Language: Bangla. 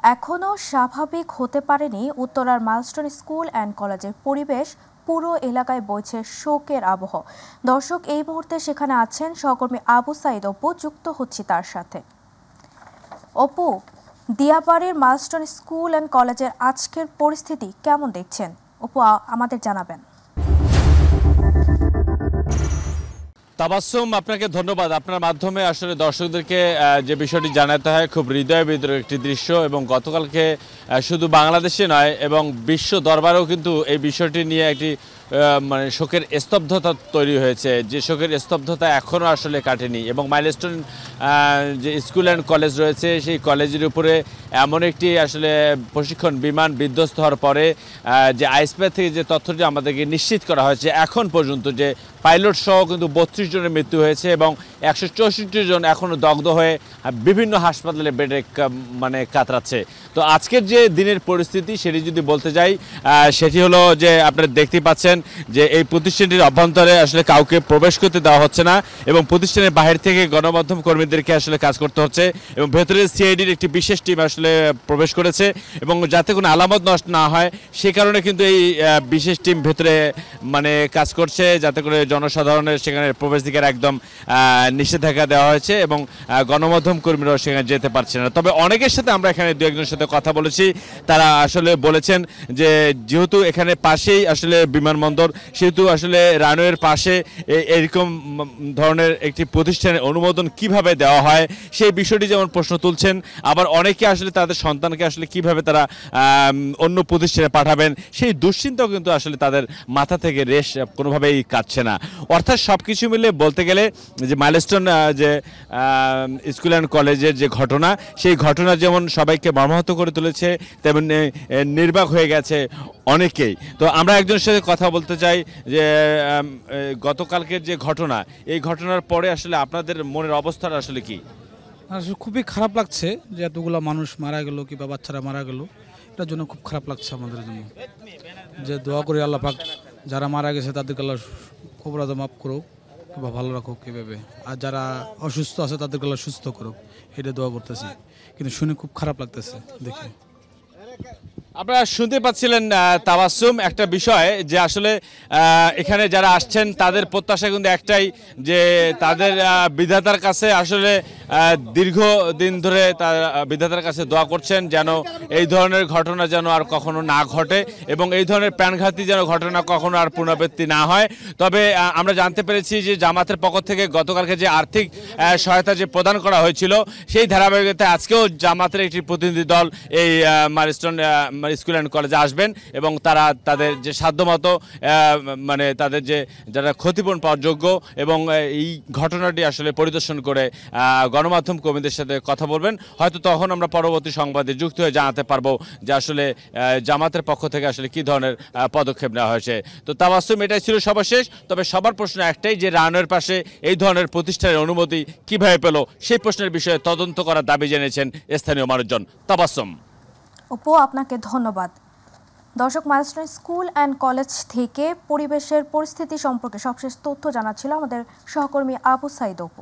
এখনো স্বাভাবিক হতে পারেনি উত্তরার মাইলস্টোন স্কুল অ্যান্ড কলেজের পরিবেশ। পুরো এলাকায় বইছে শোকের আবহ। দর্শক, এই মুহূর্তে সেখানে আছেন সহকর্মী আবু সাইদ অপু। যুক্ত হচ্ছি তার সাথে। অপু, দিয়াবাড়ির মাইলস্টোন স্কুল অ্যান্ড কলেজের আজকের পরিস্থিতি কেমন দেখছেন? অপু, আমাদের জানাবেন। তাবাসসুম, আপনাকে ধন্যবাদ। আপনার মাধ্যমে আসলে দর্শকদেরকে যে বিষয়টি জানাতে হয়, খুব হৃদয় বিদারক একটি দৃশ্য। এবং গতকালকে শুধু বাংলাদেশে নয় এবং বিশ্ব দরবারেও কিন্তু এই বিষয়টি নিয়ে একটি মানে শোকের স্তব্ধতা তৈরি হয়েছে, যে শোকের স্তব্ধতা এখনও আসলে কাটেনি। এবং মাইলস্টোন যে স্কুল অ্যান্ড কলেজ রয়েছে, সেই কলেজের উপরে এমন একটি আসলে প্রশিক্ষণ বিমান বিধ্বস্ত হওয়ার পরে যে আইসপ্যাড থেকে যে তথ্যটি আমাদেরকে নিশ্চিত করা হয়েছে এখন পর্যন্ত, যে পাইলট সহ কিন্তু 32 জনের মৃত্যু হয়েছে এবং 164 জন এখনও দগ্ধ হয়ে বিভিন্ন হাসপাতালে বেডে মানে কাতরাচ্ছে। তো আজকের যে দিনের পরিস্থিতি সেটি যদি বলতে যাই, সেটি হলো যে আপনারা দেখতে পাচ্ছেন যে এই প্রতিষ্ঠানটির অভ্যন্তরে আসলে কাউকে প্রবেশ করতে দেওয়া হচ্ছে না এবং প্রতিষ্ঠানের বাহির থেকে গণমাধ্যম কর্মীদেরকে আসলে কাজ করতে হচ্ছে। এবং ভেতরে সিআইডির একটি বিশেষ টিম আসলে প্রবেশ করেছে এবং যাতে কোনো আলামত নষ্ট না হয় সে কারণে কিন্তু এই বিশেষ টিম ভেতরে মানে কাজ করছে, যাতে করে জনসাধারণের সেখানে প্রবেশাধিকার একদম নিষেধাজ্ঞা দেওয়া হয়েছে এবং গণমাধ্যম কর্মীরাও সেখানে যেতে পারছে না। তবে অনেকের সাথে আমরা এখানে দু একজনের সাথে কথা বলেছি, তারা আসলে বলেছেন যে যেহেতু এখানে পাশেই আসলে বিমানবন্দর, সেহেতু আসলে রানওয়ের পাশে এরকম ধরনের একটি প্রতিষ্ঠানের অনুমোদন কিভাবে দেওয়া হয় সেই বিষয়টি যেমন প্রশ্ন তুলছেন, আবার অনেকে আসলে তাদের সন্তানকে আসলে কিভাবে তারা অন্য প্রতিষ্ঠানে পাঠাবেন সেই দুশ্চিন্তাও কিন্তু আসলে তাদের মাথা থেকে রেশ কোনোভাবেই কাটছে না। অর্থাৎ সব কিছু মিলে বলতে গেলে যে মাইলস্টোন যে স্কুল অ্যান্ড কলেজের যে ঘটনা, সেই ঘটনা যেমন সবাইকে মর্মাহত করে তুলেছে, তেমন নির্বাক হয়ে গেছে অনেকেই। তো আমরা একজনের সাথে কথা বলতে চাই যে গতকালকের যে ঘটনা, এই ঘটনার পরে আসলে আপনাদের মনের অবস্থাটা আসলে কি? আসলে খুবই খারাপ লাগছে যে এতগুলো মানুষ মারা গেল কিংবা বাচ্চারা মারা গেল, এটার জন্য খুব খারাপ লাগছে আমাদের জন্য। যে দোয়া করি আল্লাহ পাক যারা মারা গেছে তাদেরকে আল্লাহ কবরাদ মাফ করুক কিংবা ভালো রাখুক এভাবে, আর যারা অসুস্থ আছে তাদেরকে আল্লাহ সুস্থ করুক, এটা দোয়া করতেছি। কিন্তু শুনে খুব খারাপ লাগতেছে দেখে। আপনারা শুনতে পাচ্ছিলেন তাবাসসুম, একটা বিষয় যে আসলে এখানে যারা আসছেন তাদের প্রত্যাশা কিন্তু একটাই, যে তাদের বিধাতার কাছে আসলে দীর্ঘদিন ধরে তার বিধাতার কাছে দোয়া করছেন যেন এই ধরনের ঘটনা যেন আর কখনো না ঘটে এবং এই ধরনের প্রাণঘাতী যেন ঘটনা কখনো আর পুনরাবৃত্তি না হয়। তবে আমরা জানতে পেরেছি যে জামাতের পক্ষ থেকে গতকালকে যে আর্থিক সহায়তা যে প্রদান করা হয়েছিল, সেই ধারাবাহিকতায় আজকেও জামাতের একটি প্রতিনিধি দল এই মাইলস্টোন স্কুল অ্যান্ড কলেজে আসবেন এবং তারা তাদের যে সাধ্যমতো মানে তাদের যে যারা ক্ষতিপূরণ পাওয়ার যোগ্য এবং এই ঘটনাটি আসলে পরিদর্শন করে গণমাধ্যম কর্মীদের সাথে কথা বলবেন। হয়তো তখন আমরা পরবর্তী সংবাদে যুক্ত হয়ে জানাতে পারবো যে আসলে জামাতের পক্ষ থেকে আসলে কী ধরনের পদক্ষেপ নেওয়া হয়েছে। তো তাবাসসুম, এটাই ছিল সর্বশেষ। তবে সবার প্রশ্ন একটাই, যে রানওয়ের পাশে এই ধরনের প্রতিষ্ঠানের অনুমতি কিভাবে পেল সেই প্রশ্নের বিষয়ে তদন্ত করার দাবি জানিয়েছেন স্থানীয় মানুষজন। তাবাসসুম। অপু, আপনাকে ধন্যবাদ। দর্শক, মাইলস্টোন স্কুল অ্যান্ড কলেজ থেকে পরিবেশের পরিস্থিতি সম্পর্কে সবশেষ তথ্য জানাচ্ছিল আমাদের সহকর্মী আবু সাইদ অপু।